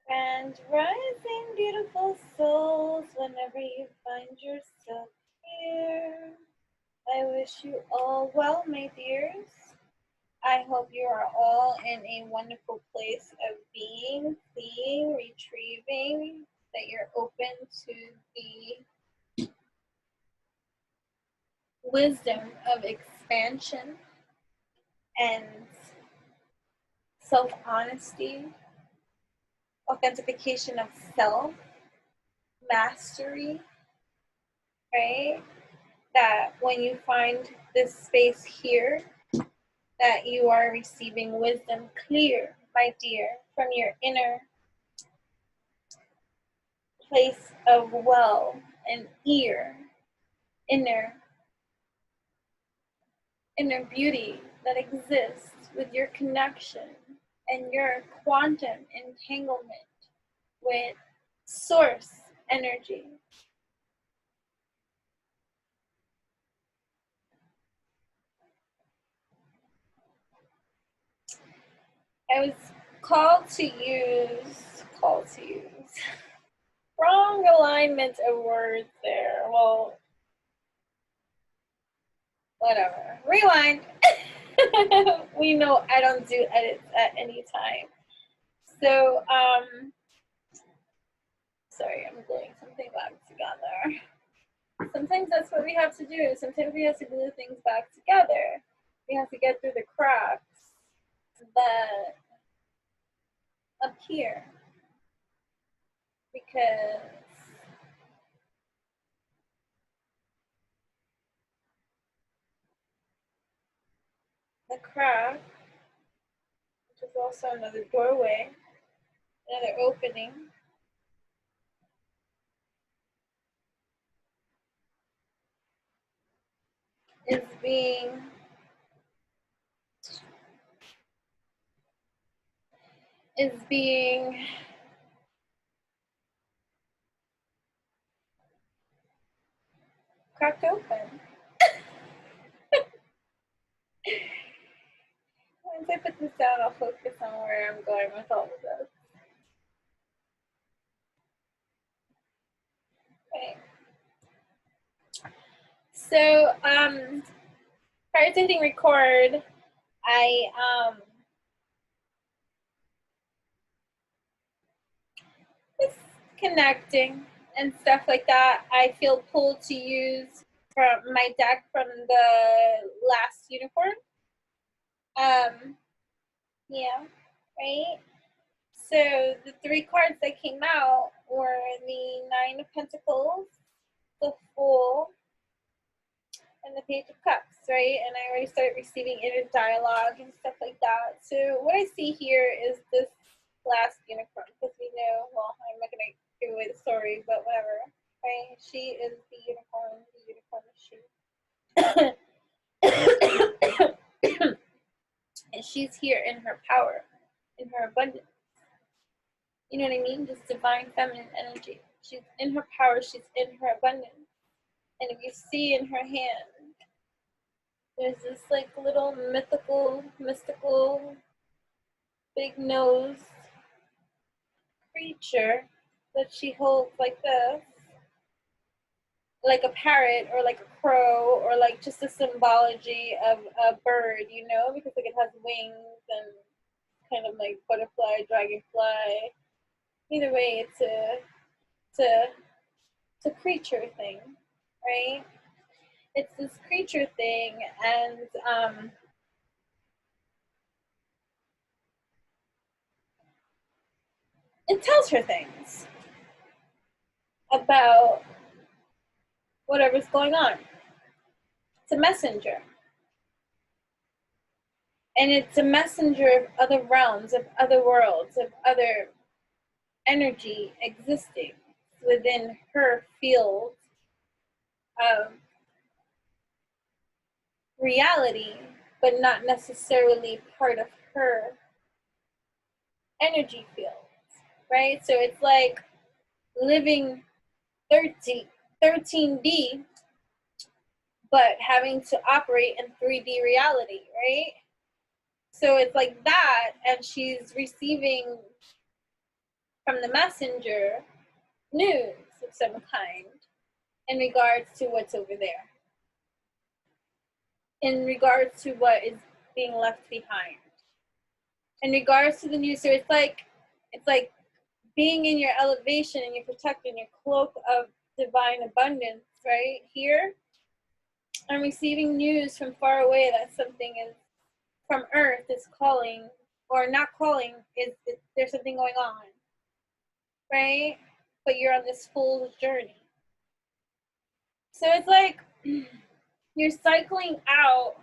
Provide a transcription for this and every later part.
And rising, beautiful souls, whenever you find yourself here. I wish you all well, my dears. I hope you are all in a wonderful place of being, seeing, retrieving, that you're open to the wisdom of expansion and self-honesty, authentication of self, mastery, right? That when you find this space here, that you are receiving wisdom clear, my dear, from your inner place of well and ear, inner beauty that exists with your connection and your quantum entanglement with source energy. I was called to use, wrong alignment of words there. Well, whatever. Rewind. We know I don't do edits at any time. So, sorry, I'm gluing something back together. Sometimes that's what we have to do. Sometimes we have to glue things back together. We have to get through the cracks that appear. Because the crack, which is also another doorway, another opening, is being cracked open. Once I put this down, I'll focus on where I'm going with all of this. Okay. So, prior to hitting record, I was connecting and stuff like that. I feel pulled to use from my deck from the last unicorn. Yeah, right? So the three cards that came out were the Nine of Pentacles, the Fool, and the Page of Cups, right? And I already started receiving inner dialogue and stuff like that. So what I see here is this last unicorn, because we know, well, I'm not going to give away the story, but whatever, right? She is the unicorn is she. And she's here in her power, in her abundance. You know what I mean? Just divine feminine energy. She's in her power, she's in her abundance. And if you see in her hand, there's this like little mystical, big nosed creature that she holds like this, like a parrot or like a crow or like just a symbology of a bird, you know, because like it has wings and kind of like butterfly, dragonfly. Either way, it's a creature thing, right? It's this creature thing, and it tells her things about whatever's going on. It's a messenger. And it's a messenger of other realms, of other worlds, of other energy existing within her field of reality, but not necessarily part of her energy field, right? So it's like living 13D, but having to operate in 3D reality, right? So it's like that, and she's receiving from the messenger news of some kind in regards to what's over there, in regards to what is being left behind, in regards to the news. So it's like being in your elevation and you're protecting your cloak of divine abundance, right? Here, I'm receiving news from far away that something is from Earth is calling, or not calling, there's something going on, right? But you're on this full journey. So it's like you're cycling out,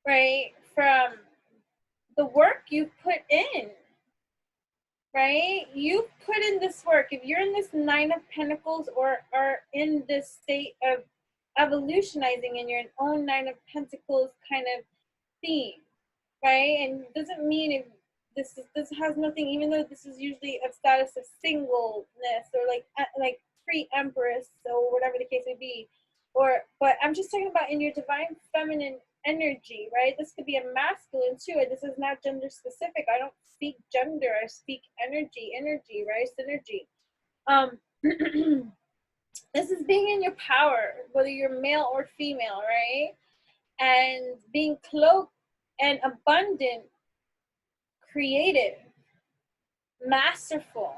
right, from the work you've put in, right? You've put in this work. If you're in this Nine of Pentacles or are in this state of evolutionizing in your own Nine of Pentacles kind of theme, right? And it doesn't mean if this has nothing, even though this is usually a status of singleness or like pre-empress or whatever the case may be, but I'm just talking about in your divine feminine energy, right? This could be a masculine too. This is not gender specific. I don't speak gender. I speak energy, right? Synergy. This is being in your power, whether you're male or female, right? And being cloaked and abundant, creative, masterful.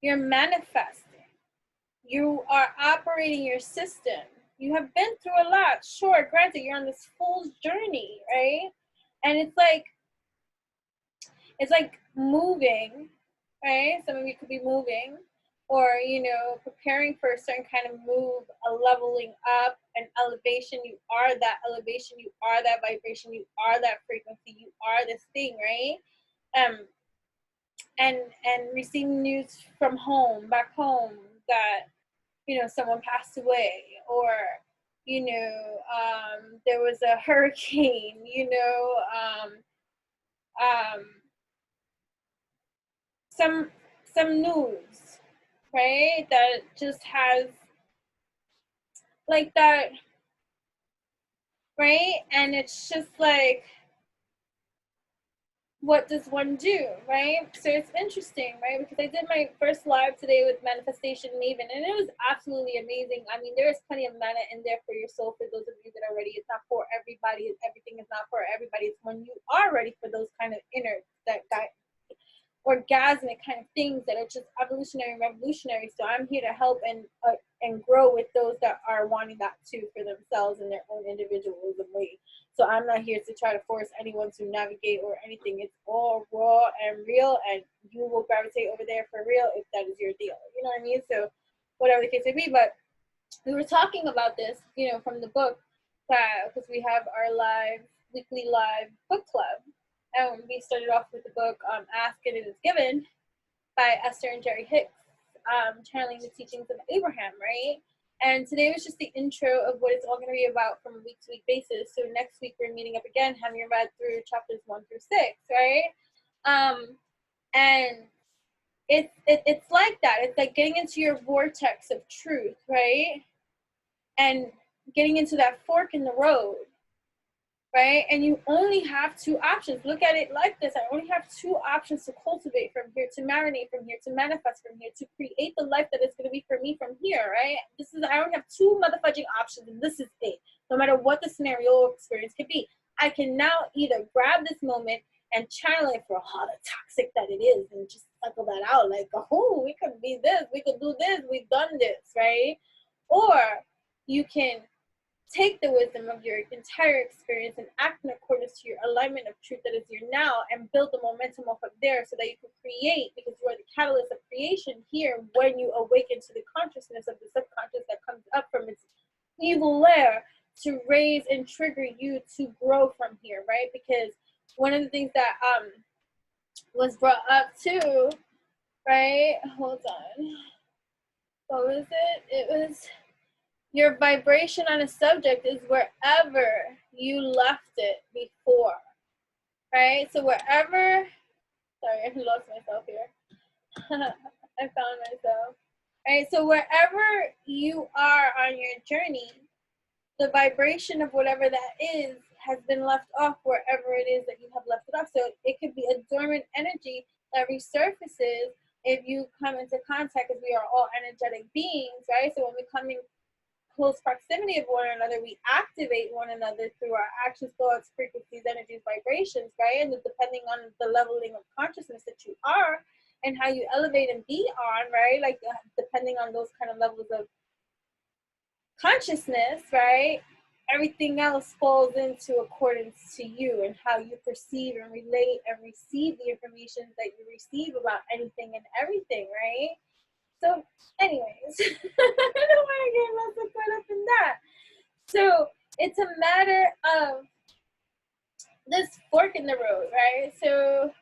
You're manifesting. You are operating your system. You have been through a lot. Sure, granted, you're on this fool's journey, right? And it's like moving, right? Some of you could be moving or, preparing for a certain kind of move, a leveling up, an elevation. You are that elevation. You are that vibration. You are that frequency. You are this thing, right? And receiving news from back home, that someone passed away, or there was a hurricane, some news, right, that just has like that, right? And it's just like, what does one do, right? So it's interesting, right? Because I did my first live today with Manifestation Maven, and it was absolutely amazing. I mean, there is plenty of mana in there for your soul, for those of you that are ready. It's not for everybody. Everything is not for everybody. It's when you are ready for those kind of orgasmic kind of things that are just evolutionary and revolutionary. So I'm here to help and grow with those that are wanting that too for themselves in their own individualism way. So I'm not here to try to force anyone to navigate or anything. It's all raw and real, and you will gravitate over there for real if that is your deal. You know what I mean? So whatever the case may be. But we were talking about this, from the book, because we have our weekly live book club. And we started off with the book Ask and It Is Given by Esther and Jerry Hicks, channeling the teachings of Abraham, right? And today was just the intro of what it's all going to be about from a week-to-week basis. So next week we're meeting up again, having read through chapters 1 through 6, right? And it's like that. It's like getting into your vortex of truth, right? And getting into that fork in the road. Right? And you only have two options. Look at it like this. I only have two options to cultivate from here, to marinate from here, to manifest from here, to create the life that is going to be for me from here, right? I only have two motherfucking options, and this is it. No matter what the scenario or experience could be, I can now either grab this moment and channel it for all the toxic that it is and just cycle that out like, oh, we could be this, we could do this, we've done this, right? Or you can take the wisdom of your entire experience and act in accordance to your alignment of truth that is your now, and build the momentum off of there so that you can create, because you are the catalyst of creation here when you awaken to the consciousness of the subconscious that comes up from its evil lair to raise and trigger you to grow from here, right? Because one of the things that was brought up too, right? Hold on. What was it? It was your vibration on a subject is wherever you left it before, right? So wherever, sorry, I lost myself here. I found myself, right? So wherever you are on your journey, the vibration of whatever that is has been left off wherever it is that you have left it off. So it could be a dormant energy that resurfaces if you come into contact, because we are all energetic beings, right? So when we come in close proximity of one another, we activate one another through our actions, thoughts, frequencies, energies, vibrations, right? And depending on the leveling of consciousness that you are and how you elevate and be on, right? Like depending on those kind of levels of consciousness, right? Everything else falls into accordance to you and how you perceive and relate and receive the information that you receive about anything and everything, right? So, anyways, I don't want to get myself caught up in that. So, it's a matter of this fork in the road, right? So,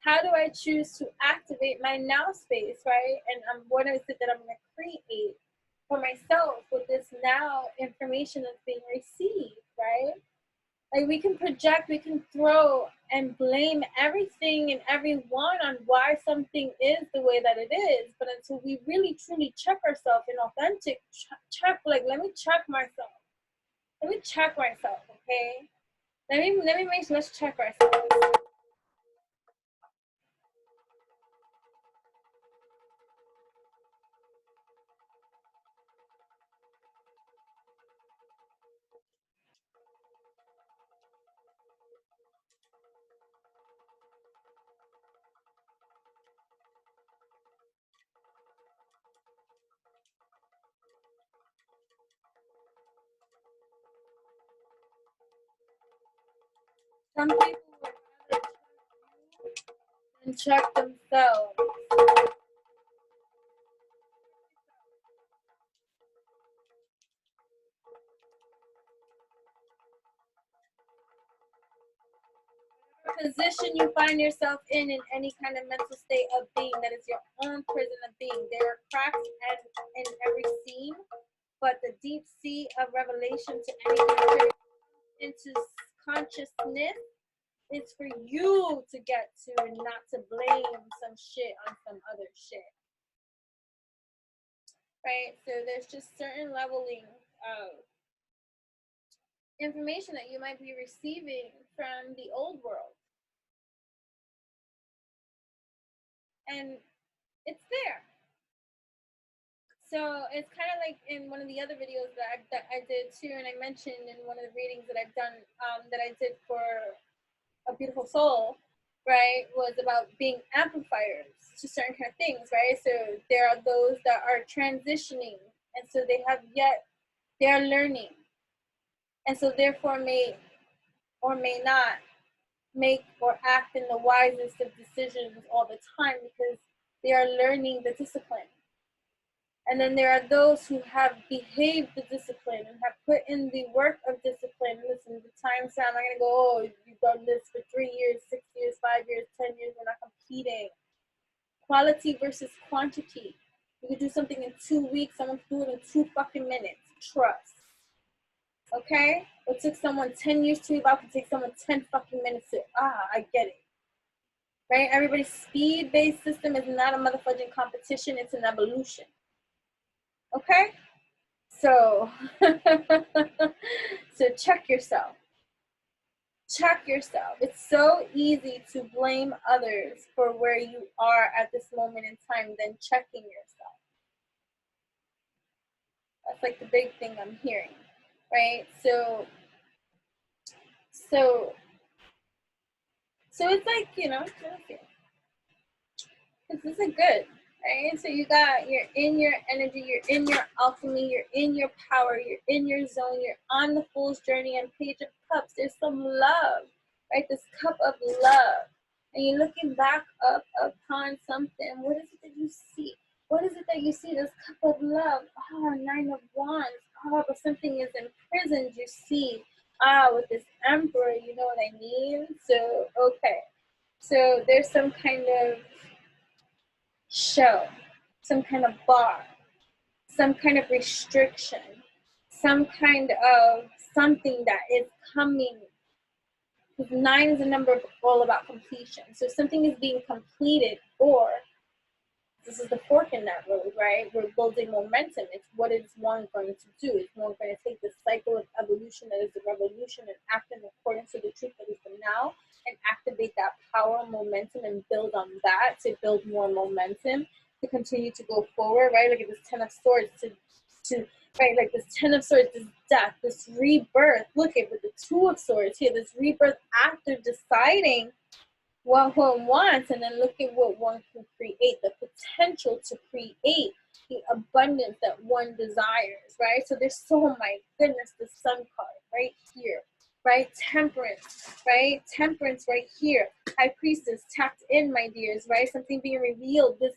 how do I choose to activate my now space, right? And what is it that I'm going to create for myself with this now information that's being received, right? Like we can project, we can throw and blame everything and everyone on why something is the way that it is. But until we really truly check ourselves in authentic check, like let me check myself. Let me check myself, okay? Let's check ourselves. Some people would rather check you than check themselves. Position you find yourself in any kind of mental state of being that is your own prison of being. There are cracks in every scene, but the deep sea of revelation to anything into consciousness is for you to get to and not to blame some shit on some other shit. Right? So there's just certain leveling of information that you might be receiving from the old world. And it's there. So it's kind of like in one of the other videos that I did too, and I mentioned in one of the readings that I've done, that I did for A Beautiful Soul, right, was about being amplifiers to certain kind of things, right? So there are those that are transitioning, and so they are learning, and so therefore may or may not make or act in the wisest of decisions all the time because they are learning the discipline. And then there are those who have behaved the discipline and have put in the work of discipline. Listen, the time I'm not going to go, oh, you've done this for 3 years, 6 years, 5 years, 10 years. We're not competing. Quality versus quantity. You can do something in 2 weeks. Someone can do it in 2 fucking minutes. Trust. Okay? What took someone 10 years to evolve can take someone 10 fucking minutes to, I get it. Right? Everybody's speed-based system is not a motherfucking competition. It's an evolution. Okay? So, so check yourself. Check yourself. It's so easy to blame others for where you are at this moment in time than checking yourself. That's like the big thing I'm hearing, right? So it's like, this isn't good. Right? So you're in your energy, you're in your alchemy, you're in your power, you're in your zone, you're on the Fool's journey and Page of Cups. There's some love, right? This cup of love. And you're looking back up upon something. What is it that you see? What is it that you see? This cup of love. 9 of Wands. But something is imprisoned, you see. With this Emperor, you know what I mean? So, okay. So there's some kind of show, some kind of bar, some kind of restriction, some kind of something that is coming. 9 is a number all about completion. So something is being completed, or this is the fork in that road, right? We're building momentum. It's what is one going to do? Is one going to take the cycle of evolution that is the revolution and act in accordance to the truth that is the now and activate activate that power, momentum, and build on that to build more momentum to continue to go forward, right? Look at this 10 of swords to right, like this 10 of swords, this death, this rebirth. Look at with the 2 of swords here, this rebirth after deciding what one wants, and then look at what one can create, the potential to create the abundance that one desires, right? So there's, oh my goodness, the sun card right here, right? Temperance, right? Temperance right here. High priestess tapped in, my dears, right? Something being revealed. This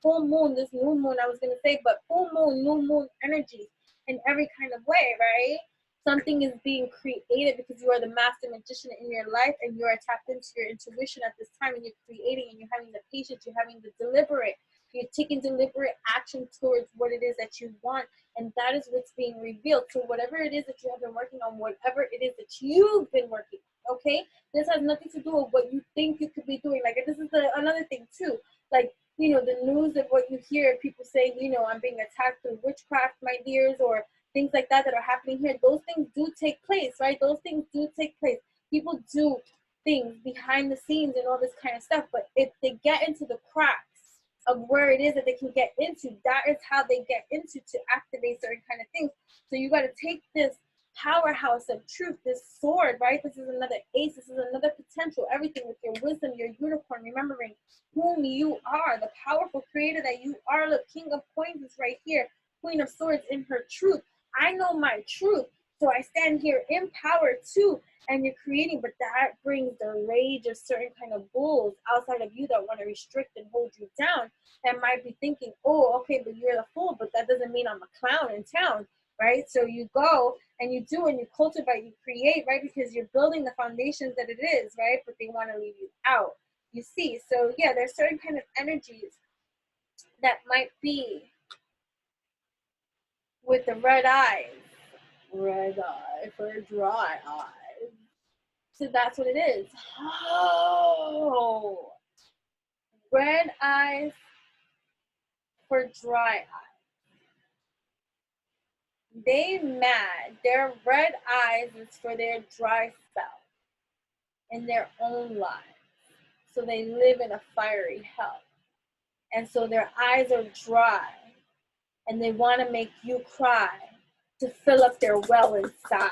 full moon, this new moon, I was going to say, but full moon, new moon energy in every kind of way, right? Something is being created because you are the master magician in your life, and you are tapped into your intuition at this time, and you're creating, and you're having the patience, you're having the deliberate, you're taking deliberate action towards what it is that you want, and that is what's being revealed. So whatever it is that you have been working on, whatever it is that you've been working on, okay? This has nothing to do with what you think you could be doing. Like, this is another thing too. Like, you know, the news of what you hear, people say, you know, I'm being attacked through witchcraft, my dears, or things like that are happening here. Those things do take place, right? Those things do take place. People do things behind the scenes and all this kind of stuff, but if they get into the cracks of where it is that they can get into, that is how they get into to activate certain kind of things. So you got to take this powerhouse of truth, this sword, right? This is another ace, this is another potential, everything with your wisdom, your unicorn, remembering whom you are, the powerful creator that you are. Look, King of Coins is right here, Queen of Swords in her truth. I know my truth, so I stand here in power too, and you're creating, but that brings the rage of certain kind of bulls outside of you that want to restrict and hold you down, that might be thinking, oh, okay, but you're the fool, but that doesn't mean I'm a clown in town, right? So you go and you do and you cultivate, you create, right? Because you're building the foundations that it is, right? But they want to leave you out, you see. So yeah, there's certain kind of energies that might be with the red eyes. Red eye for dry eyes. So that's what it is. Oh, red eyes for dry eyes. They mad. Their red eyes is for their dry self in their own lives. So they live in a fiery hell. And so their eyes are dry. And they want to make you cry to fill up their well inside.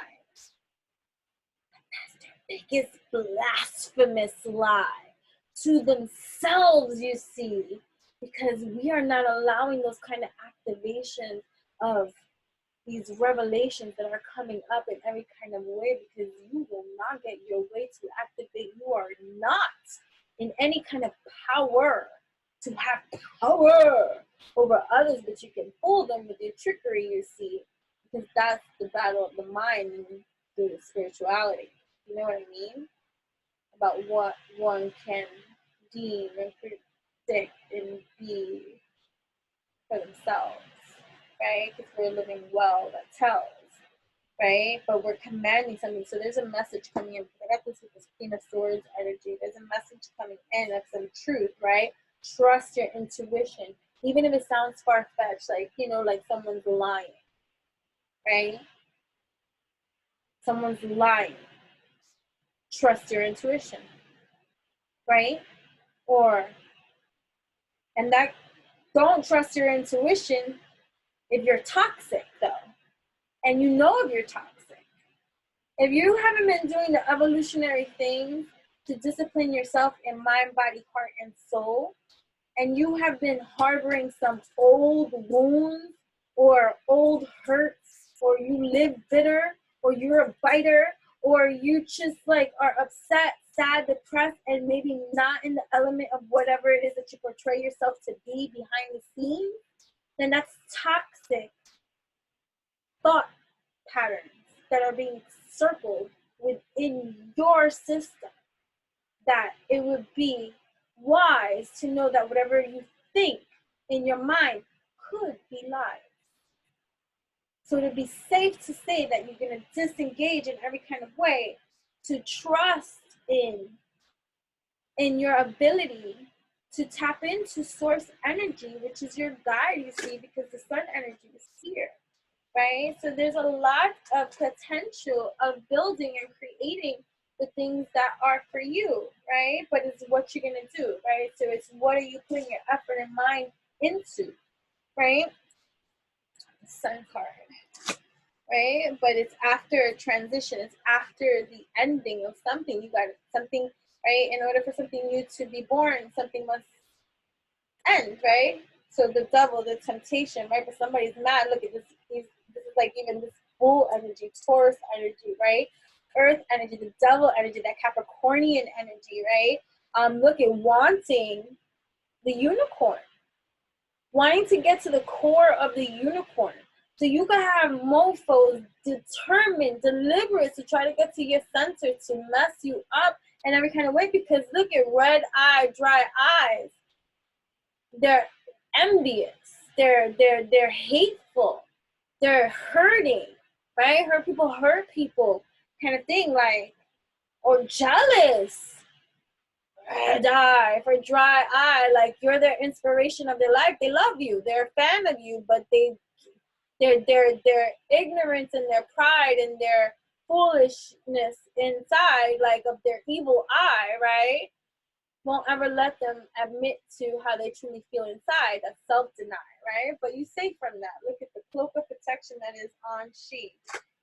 Biggest blasphemous lie to themselves, you see, because we are not allowing those kind of activations of these revelations that are coming up in every kind of way, because you will not get your way to activate. You are not in any kind of power to have power over others, but you can fool them with your trickery, you see, because that's the battle of the mind and through the spirituality. You know what I mean? About what one can deem and predict and be for themselves, right? Because we're living well, that tells, right? But we're commanding something. So there's a message coming in. I got this with this Queen of Swords energy. There's a message coming in of some truth, right? Trust your intuition. Even if it sounds far-fetched, like, you know, like someone's lying, right? Someone's lying. Trust your intuition, right? And that, don't trust your intuition if you're toxic, though, and you know if you're toxic. If you haven't been doing the evolutionary things to discipline yourself in mind, body, heart, and soul, and you have been harboring some old wounds or old hurts, or you live bitter, or you're a biter, or you just like are upset, sad, depressed, and maybe not in the element of whatever it is that you portray yourself to be behind the scenes, then that's toxic thought patterns that are being circled within your system, that it would be wise to know that whatever you think in your mind could be lies. So to be safe to say that you're going to disengage in every kind of way, to trust in your ability to tap into source energy, which is your guide, you see, because the sun energy is here, right? So there's a lot of potential of building and creating the things that are for you, right? But it's what you're gonna do, right? So it's what are you putting your effort and mind into, right? Sun card, right? But it's after a transition, it's after the ending of something. You got something, right? In order for something new to be born, something must end, right? So the devil, the temptation, right? But somebody's mad. Look at this. This is like even this bull energy, Taurus energy, right? Earth energy, the devil energy, that Capricornian energy, right? Look at wanting the unicorn, wanting to get to the core of the unicorn. So you can have mofos determined, deliberate to try to get to your center, to mess you up in every kind of way. Because look at red eye, dry eyes. They're envious. They're hateful. They're hurting, right? Hurt people, kind of thing, like, or jealous. Red eye, for dry eye, like you're their inspiration of their life. They love you. They're a fan of you, but their ignorance and their pride and their foolishness inside, like of their evil eye, right? Won't ever let them admit to how they truly feel inside. That's self-denial, right? But you say from that. Look at the cloak of protection that is on she.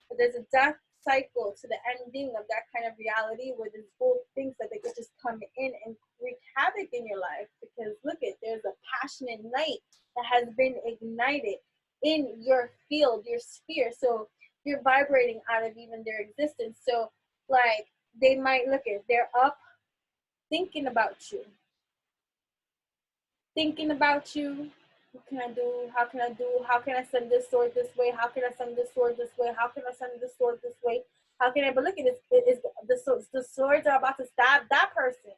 But there's a death cycle to the ending of that kind of reality where this bull thinks that they could just come in and wreak havoc in your life. Because look at, there's a passionate night that has been ignited in your field, your sphere. So you're vibrating out of even their existence. So like they might look at, they're up thinking about you. What can I do? How can I do? How can I send this sword this way? How can I send this sword this way? How can I send this sword this way? How can I? But look at this. The swords are about to stab that person,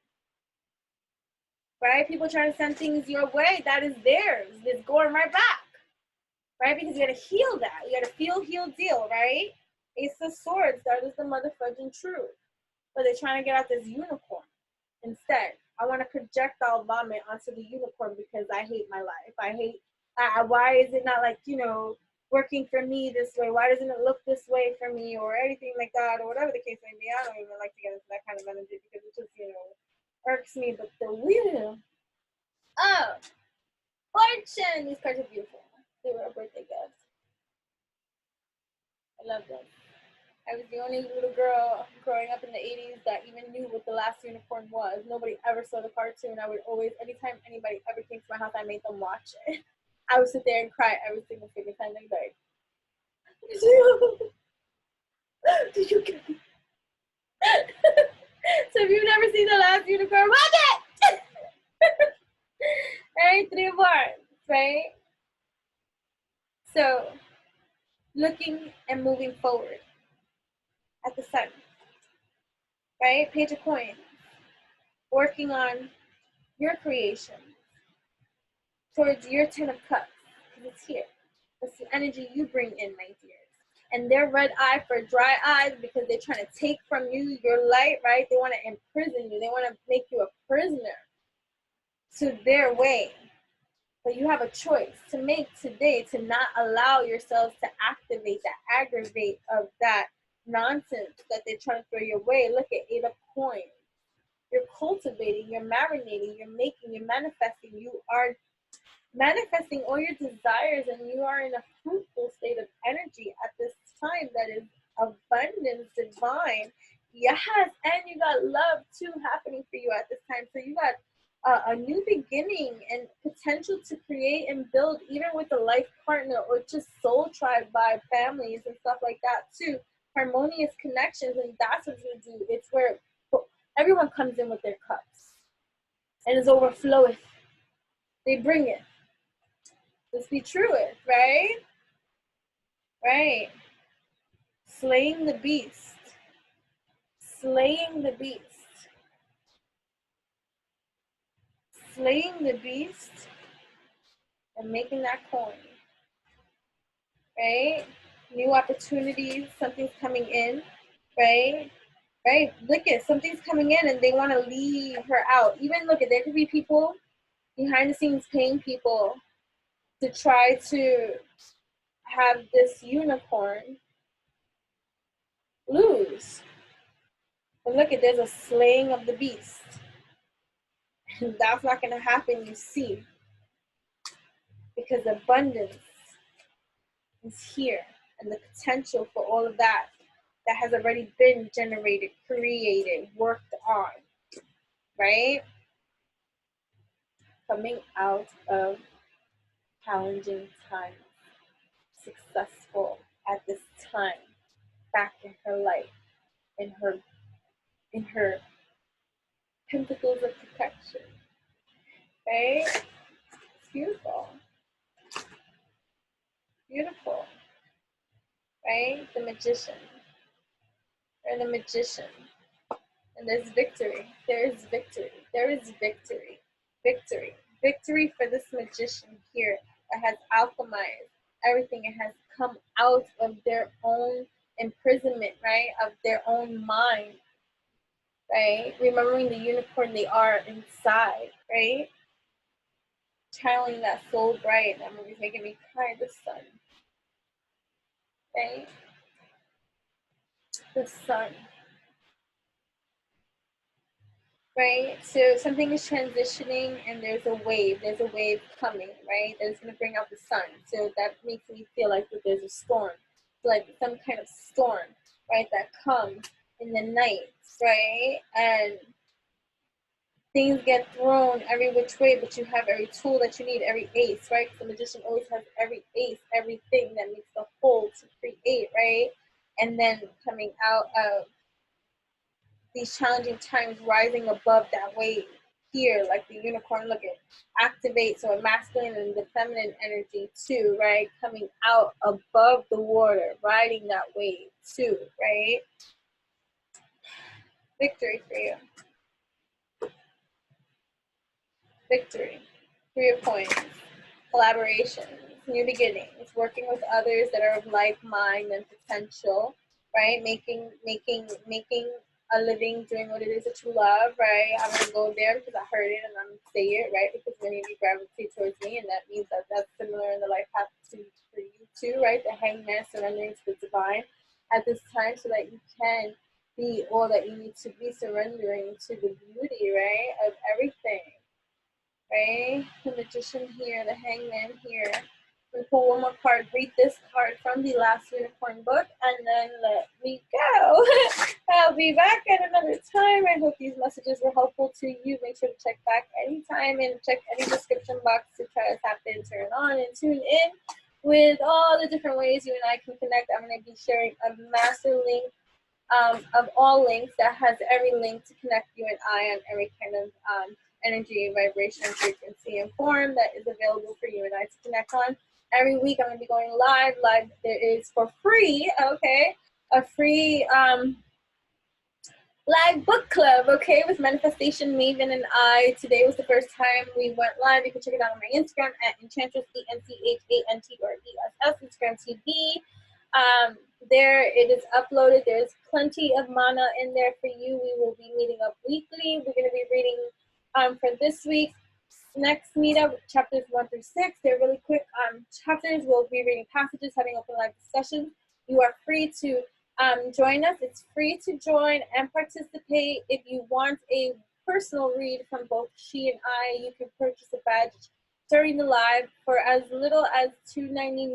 right? People trying to send things your way. That is theirs. It's going right back, right? Because you got to heal that. You got to feel, heal, deal, right? Ace of Swords. That is the mother fudging truth. But they're trying to get out this unicorn. Instead, I want to projectile vomit onto the unicorn because I hate my life. Why is it not like, working for me this way? Why doesn't it look this way for me or anything like that or whatever the case may be? I don't even like to get into that kind of energy because it just, irks me. But the wheel of fortune, these cards are beautiful. They were a birthday gift. I love them. I was the only little girl growing up in the 80s that even knew what the last unicorn was. Nobody ever saw the cartoon. I would always, anytime anybody ever came to my house, I made them watch it. I would sit there and cry every single time. They'd be like, did you get it? So if you've never seen the last unicorn, watch it! Right? 3 of Wands, right? So, looking and moving forward at the sun, right? Page of Coins, working on your creation towards your 10 of Cups, because it's here. That's the energy you bring in, my dears. And their red eye for dry eyes because they're trying to take from you your light, right? They want to imprison you. They want to make you a prisoner to their way. But you have a choice to make today to not allow yourselves to activate that aggravate of that nonsense that they're trying to throw your way. Look at 8 of Coins. You're cultivating, you're marinating, you're making, you're manifesting. You are manifesting all your desires and you are in a fruitful state of energy at this time that is abundance, divine. Yes, and you got love too happening for you at this time. So you got a new beginning and potential to create and build even with a life partner or just soul tribe vibe families and stuff like that too. Harmonious connections, and that's what you do. It's where everyone comes in with their cups and is overflowing. They bring it. Let's be truest, right? Right. Slaying the beast. Slaying the beast. Slaying the beast and making that coin. Right? New opportunities, something's coming in, right? Right? Look at something's coming in and they want to leave her out. Even look at, there could be people behind the scenes paying people to try to have this unicorn lose. But look, there's a slaying of the beast. And that's not going to happen, you see, because abundance is here, and the potential for all of that has already been generated, created, worked on, right? Coming out of challenging times, successful at this time, back in her life, in her pentacles of protection, right? It's beautiful, beautiful, right? The magician, or the magician. And there's victory. There is victory. There is victory. Victory. Victory for this magician here that has alchemized everything. It has come out of their own imprisonment, right? Of their own mind, right? Remembering the unicorn they are inside, right? Channeling that soul bright. That movie's making me cry. The sun, right? The sun. Right? So something is transitioning and there's a wave coming, right? That's going to bring out the sun. So that makes me feel like that there's a storm, like some kind of storm, right? That comes in the night, right? And things get thrown every which way, but you have every tool that you need, every ace, right? The magician always has every ace, everything that makes the whole to create, right? And then coming out of these challenging times, rising above that wave here, like the unicorn, look at activate, so a masculine and the feminine energy too, right? Coming out above the water, riding that wave too, right? Victory for you. Victory. 3 of coins. Collaborations, new beginnings, working with others that are of like mind and potential, right? Making a living doing what it is that you love, right? I'm gonna go there because I heard it and I'm gonna say it, right? Because many of you gravitate towards me, and that means that that's similar in the life path for you too, right? The hangman, surrendering to the divine at this time so that you can be all that you need to be, surrendering to the beauty, right, of everything. Right? The magician here, the hangman here. We pull one more card, read this card from the last unicorn book, and then let me go. I'll be back at another time. I hope these messages were helpful to you. Make sure to check back anytime and check any description box to try to tap in, turn on, and tune in with all the different ways you and I can connect. I'm going to be sharing a master link of all links that has every link to connect you and I on every kind of energy, vibration, frequency, and form that is available for you and I to connect on. Every week I'm going to be going live. Live there is for free, okay? A free live book club, okay, with Manifestation Maven and I. Today was the first time we went live. You can check it out on my Instagram at Enchantress, ENCHANTRESS, Instagram TV. There it is uploaded. There's plenty of mana in there for you. We will be meeting up weekly. We're going to be reading for this week's next meetup, chapters 1 through 6. They're really quick chapters. We'll be reading passages, having open live discussions. You are free to join us. It's free to join and participate. If you want a personal read from both she and I, you can purchase a badge during the live for as little as $2.99.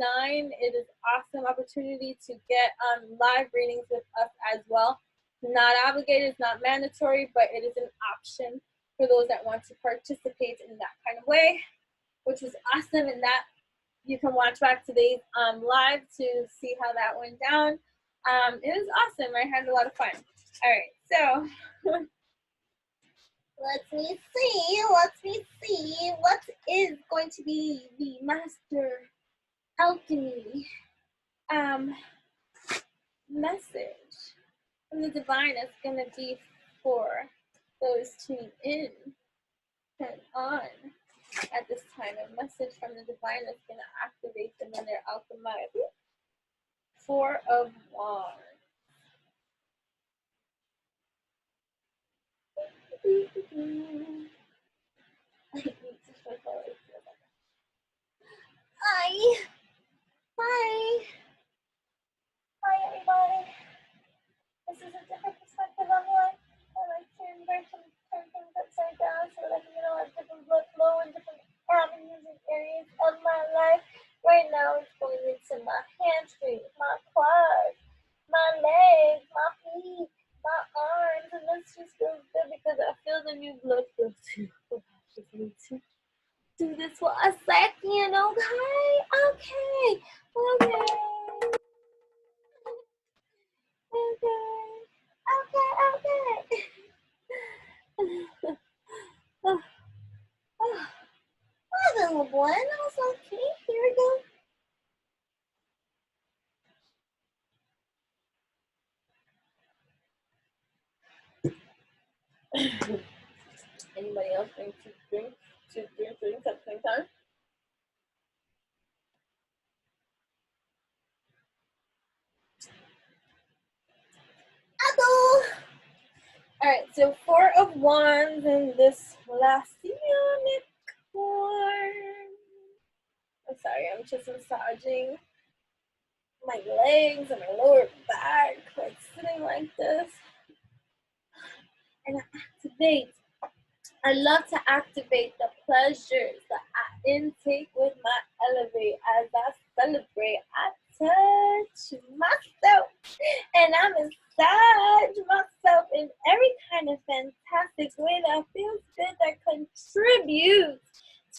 It is an awesome opportunity to get live readings with us as well. Not obligated, it's not mandatory, but it is an option for those that want to participate in that kind of way, which was awesome. And that you can watch back today's live to see how that went down. It was awesome. I had a lot of fun. All right, so let me see what is going to be the master alchemy message from the divine. That's going to be for those tuning in, turn on at this time. A message from the divine that's going to activate them in their alchemy. 4 of Wands. Hi. Hi. Hi, everybody. This is a different perspective on life. let me blood flow too. Do this for a second, okay? Okay. Little one, I was okay. Here we go. Anybody else think to drink drinks at the same time? All right, so 4 of Wands in this last unicorn. I'm sorry, I'm just massaging my legs and my lower back, like sitting like this. And I love to activate the pleasures that I intake with my elevate as I celebrate. I touch myself and I massage myself in every kind of fantastic way that feels good, that contributes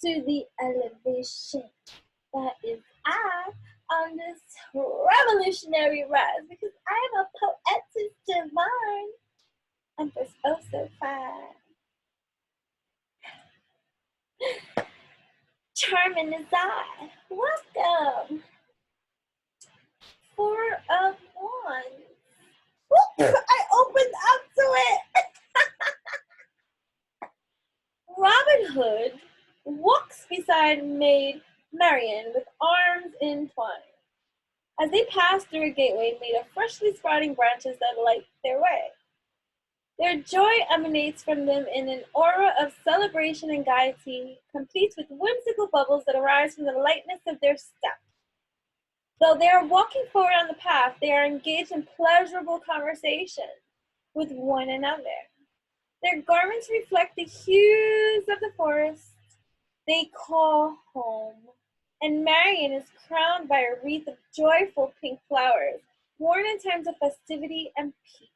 to the elevation that is I on this revolutionary rise, because I am a poetess divine. I'm just oh so fine. Charming as I. Welcome. 4 of Wands. Whoop, I opened up to it. Robin Hood walks beside Maid Marian with arms entwined as they pass through a gateway made of freshly sprouting branches that light their way. Their joy emanates from them in an aura of celebration and gaiety, complete with whimsical bubbles that arise from the lightness of their step. Though they are walking forward on the path, they are engaged in pleasurable conversation with one another. Their garments reflect the hues of the forest they call home, and Marian is crowned by a wreath of joyful pink flowers, worn in times of festivity and peace.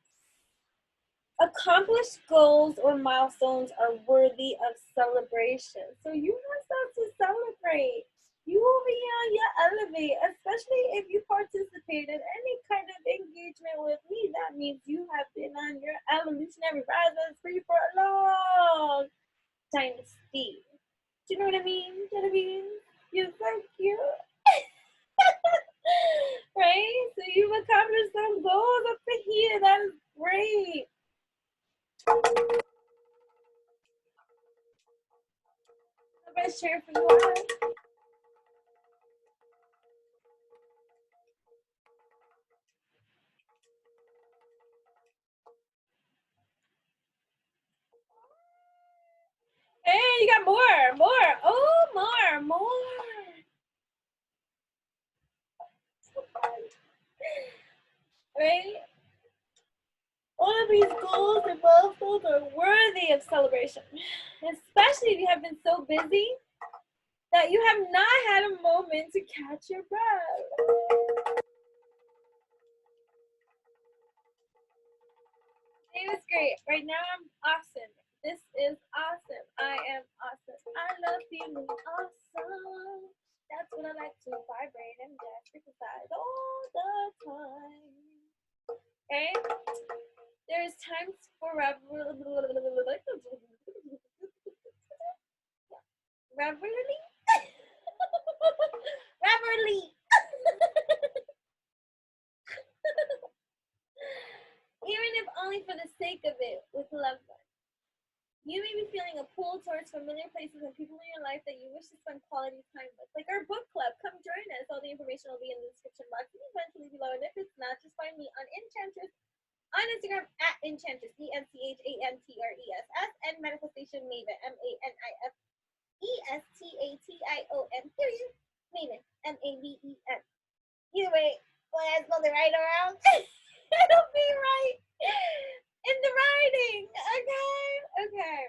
Accomplished goals or milestones are worthy of celebration. So you want stuff to celebrate. You will be on your elevate, especially if you participate in any kind of engagement with me. That means you have been on your evolutionary rise and free for a long time, Steve. Do you know what I mean? Do you know what I mean? You're so cute. Right? So you've accomplished some goals up to here. That is great. I'm going to share for you. Hey, you got more. Oh, more. Right? All of these goals and milestones are worthy of celebration, especially if you have been so busy that you have not had a moment to catch your breath. It was great. Right now I'm awesome. This is awesome. I am awesome. I love feeling awesome. That's what I like to vibrate and dance exercise all the time. Okay? There's times for revelry. Even if only for the sake of it, with loved ones. You may be feeling a pull towards familiar places and people in your life that you wish to spend quality time with. Like our book club. Come join us. All the information will be in the description box and eventually below. And if it's not, just find me on Enchantress on Instagram at Enchantress, ENCHANTRESS, and Manifestation Maven, MANIFESTATION, period. Maven, MAVEN. Either way, when I spell it right around, it'll be right in the writing. Okay.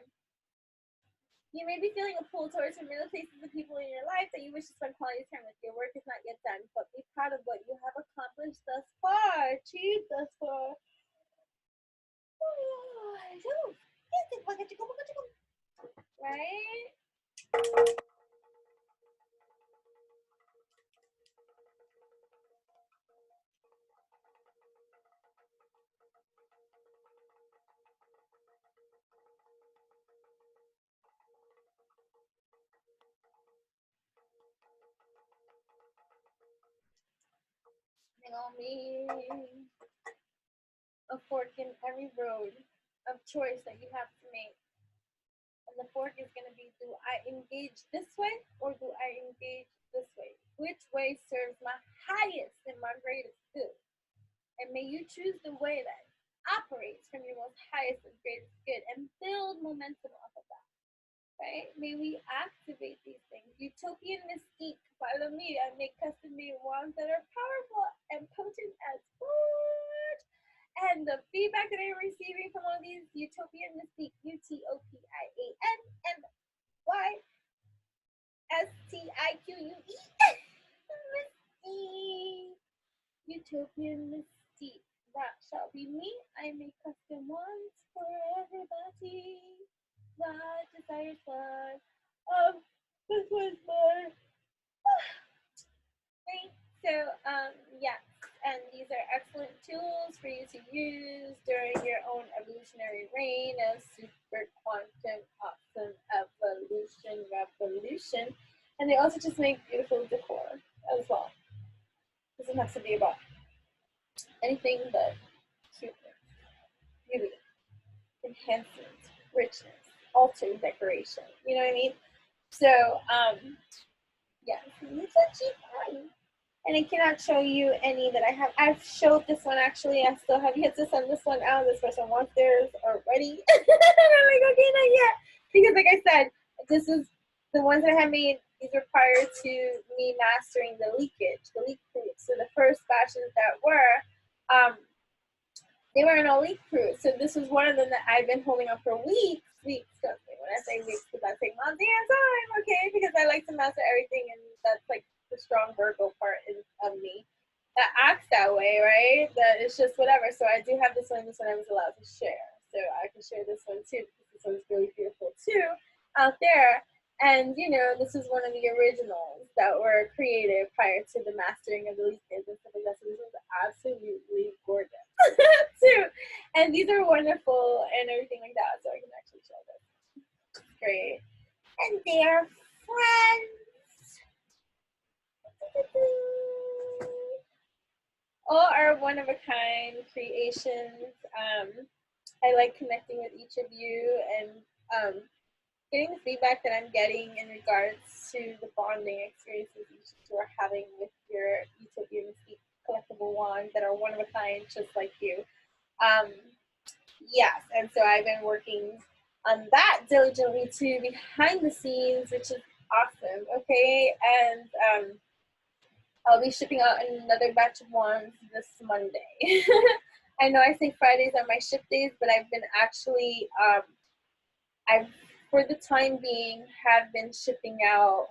You may be feeling a pull towards familiar places and people in your life that you wish to spend quality time with. Your work is not yet done, but be proud of what you have accomplished thus far, achieved thus far. You know me. A fork in every road of choice that you have to make. And the fork is going to be, do I engage this way or do I engage this way? Which way serves my highest and my greatest good? And may you choose the way that operates from your most highest and greatest good and build momentum off of that. Right? May we activate these things. Utopian mystique. Follow me. I make custom made wands that are powerful and potent as forge. And the feedback that I'm receiving from all these utopian mystique, UTOPIAN and YSTIQUE. Mystique. Utopian mystique. That shall be me. I make custom ones for everybody that desires one. This was more. Right? So, yeah. And these are excellent tools for you to use during your own evolutionary reign of super quantum awesome evolution revolution. And they also just make beautiful decor as well. It doesn't have to be about anything but cuteness, beauty, enhancement, richness, altar decoration. You know what I mean? So, yeah, it's a cheap one. And I cannot show you any that I have. I've showed this one actually. I still have yet to send this one out. This person wants theirs already. I'm like, okay, not yet. Because like I said, this is the ones that I have made. These were prior to me mastering the leakage, the leak proof. So the first batches that were, they were an all leak proof. So this was one of them that I've been holding up for weeks. Trust me, when I say weeks, because I take my damn time, okay? Because I like to master everything, and that's like the strong Virgo part of me that acts that way, right? That it's just whatever. So I do have this one. This one I was allowed to share, so I can share this one too. This one's really beautiful too, out there. And you know, this is one of the originals that were created prior to the mastering of the leaf and stuff like that. So this was absolutely gorgeous too. And these are wonderful and everything like that. So I can actually show this. Great. And they're friends. All are one of a kind creations. I like connecting with each of you and getting the feedback that I'm getting in regards to the bonding experiences each of you are having with your Utopia Mystique collectible wands that are one of a kind, just like you. Yes, and so I've been working on that diligently too behind the scenes, which is awesome. Okay, and I'll be shipping out another batch of wands this Monday. I know I say Fridays are my ship days, but I've been actually I've for the time being have been shipping out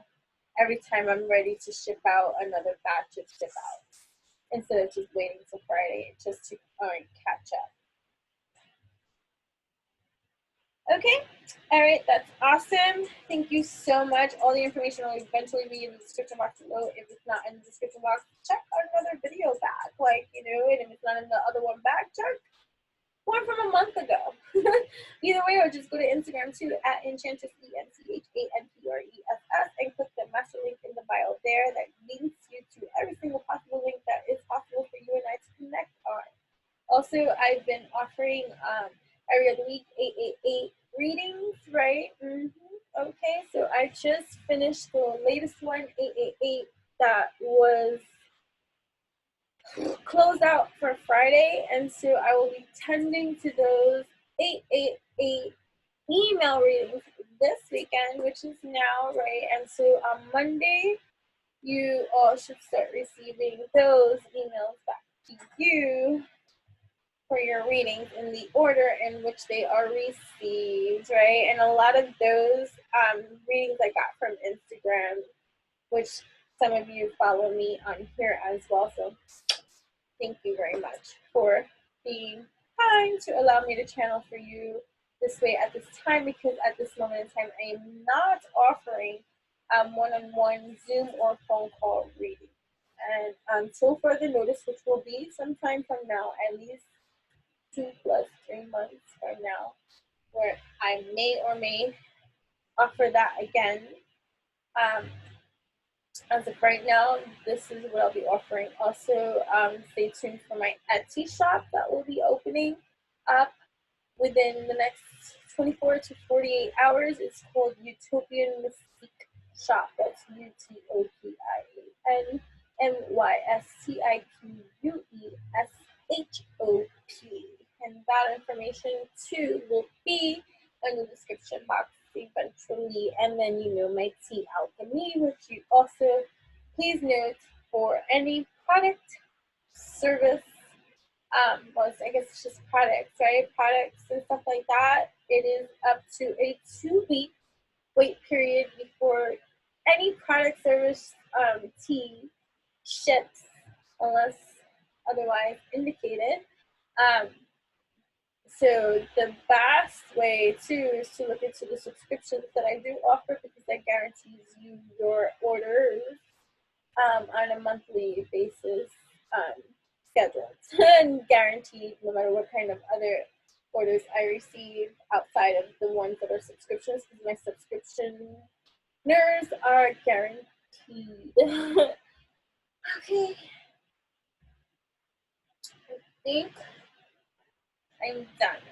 every time I'm ready to ship out another batch of ship out instead of just waiting till Friday just to catch up. Okay, all right, that's awesome. Thank you so much. All the information will eventually be in the description box below. If it's not in the description box, check another video back, like, you know, and if it's not in the other one back, check one from a month ago. Either way, or just go to Instagram too at Enchantress, ENCHANTPRESS, and click the master link in the bio there that links you to every single possible link that is possible for you and I to connect on. Also, I've been offering every other week 888 readings, right? Okay, so I just finished the latest one, 888, that was closed out for Friday, and so I will be tending to those 888 email readings this weekend, which is now, right? And so on Monday, you all should start receiving those emails back to you for your readings in the order in which they are received, right? And a lot of those readings I got from Instagram, which some of you follow me on here as well. So thank you very much for being kind to allow me to channel for you this way at this time, because at this moment in time, I am not offering one-on-one Zoom or phone call reading. And until further notice, which will be sometime from now, at least 2 plus 3 months from now, where I may or may offer that again. as of right now, this is what I'll be offering. Also, stay tuned for my Etsy shop that will be opening up within the next 24 to 48 hours. It's called Utopian Mystique Shop. That's UTOPIANYSTIQUESHOP. And that information too will be in the description box eventually. And then my tea alchemy, which you also please note for any product, service, well, I guess it's just products, right? Products and stuff like that. It is up to a 2-week wait period before any product, service, tea ships, unless otherwise indicated. So the best way too is to look into the subscriptions that I do offer, because that guarantees you your orders on a monthly basis, scheduled and guaranteed, no matter what kind of other orders I receive outside of the ones that are subscriptions, because my subscriptioners are guaranteed. Okay, I think I'm done.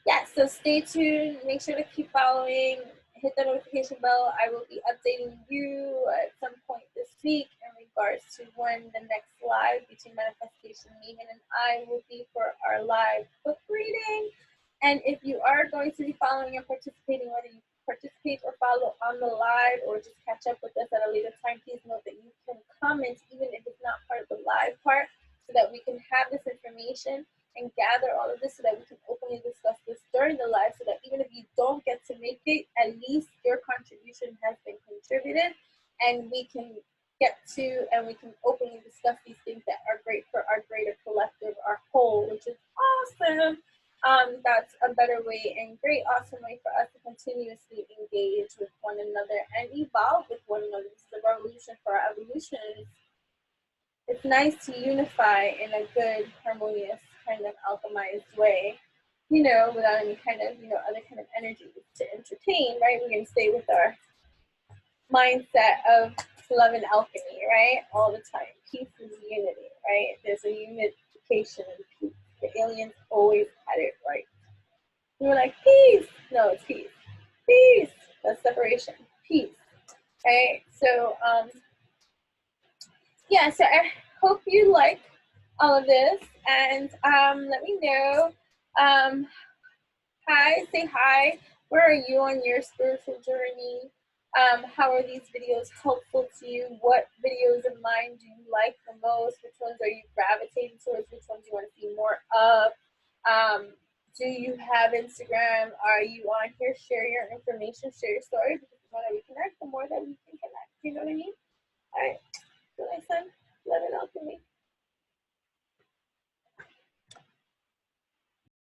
Yeah, so stay tuned. Make sure to keep following. Hit the notification bell. I will be updating you at some point this week in regards to when the next live between Manifestation Megan and I will be for our live book reading. And if you are going to be following and participating, whether you participate or follow on the live or just catch up with us at a later time, please note that you can comment even if it's not part of the live part, so that we can have this information and gather all of this so that we can openly discuss this during the live, so that even if you don't get to make it, at least your contribution has been contributed, and we can get to and we can openly discuss these things that are great for our greater collective, our whole, which is awesome. That's a better way and great, awesome way for us to continuously engage with one another and evolve with one another. This is a revolution for our evolution. It's nice to unify in a good, harmonious, kind of alchemized way, without any kind of, other kind of energy to entertain, right? We're going to stay with our mindset of love and alchemy, right? All the time. Peace is unity, right? There's a unification in peace. The aliens always had it right. We were like, peace. No, it's peace. Peace. That's separation. Peace. Right? So, yeah, so I hope you like all of this, and let me know. Hi, say hi. Where are you on your spiritual journey? How are these videos helpful to you? What videos of mine do you like the most? Which ones are you gravitating towards? Which ones do you want to see more of? Do you have Instagram? Are you on here? Share your information, share your story, because the more that we connect, the more that we can connect. You know what I mean? All right. So, my son, love and alchemy.